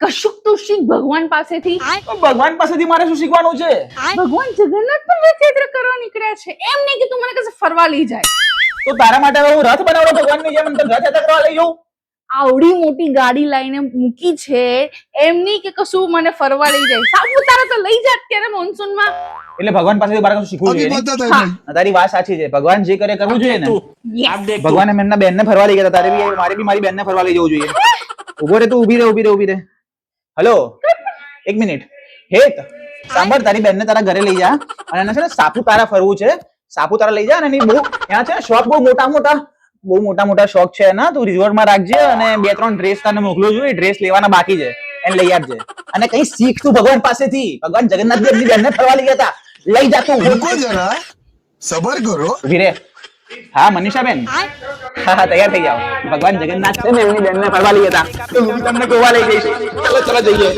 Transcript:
કશુંક તો શીખ ભગવાન પાસેથી. ભગવાન પાસેથી મારે શું શીખવાનું છે? ભગવાન જગન્નાથ પણ રથયાત્રા કરવા નીકળ્યા છે. એમ નહીં કે તું મને કશે ફરવા લઈ જાય. તો તારા માટે હવે હું રથ બનાવડો ભગવાનની જેમ અને તને રથયાત્રા કરવા લઈ જાઉં? આવડી મોટી ગાડી લઈને મૂકી છે, એમ નહીં કે કશું મને ફરવા લઈ જાય. સાપુતારા તો લઈ જા અત્યારે મોન્સૂનમાં. એટલે ભગવાન પાસેથી મારે કશું શીખવું જોઈએ નહીં? હા. તારી વાત સાચી છે, ભગવાન જે કરે કરવું જોઈએ ને. Yes. ભગવાને એમના બેનને ફરવા લઈ ગયા હતા, તારે બી મારે બી મારી બેનને ફરવા લઈ જવું જોઈએ. ઉભો રે, તું ઊભી રહે. હલો, એક મિનિટ. હેત, સાંભળ, તારી બેનને તારા ઘરે લઈ જા અને એને છે ને સાપુતારા ફરવું છે. સાપુતારા લઈ જા અને એની બહુ ત્યાં છે ને શોખ બહુ મોટા શોખ છે ને. તું રિઝોર્ટમાં રાખજે અને 2-3 ડ્રેસ તને મોકલું છું. એ ડ્રેસ લેવાના બાકી છે, એને લઈ આપજે. અને કઈ શીખ તું ભગવાન પાસેથી. ભગવાન જગન્નાથ એમની બેનને ફરવા લઈ ગયા હતા, લઈ જા તું. रुको जरा सबर करो. ઉભી રે. હા મનીષાબેન, હા તૈયાર થઈ જાઓ. ભગવાન જગન્નાથ છે ને એમની બેનને ફરવા લઈ ગયા હતા, તો હું તમને ગોવા લઈ જઈશ. ચલો જઈએ.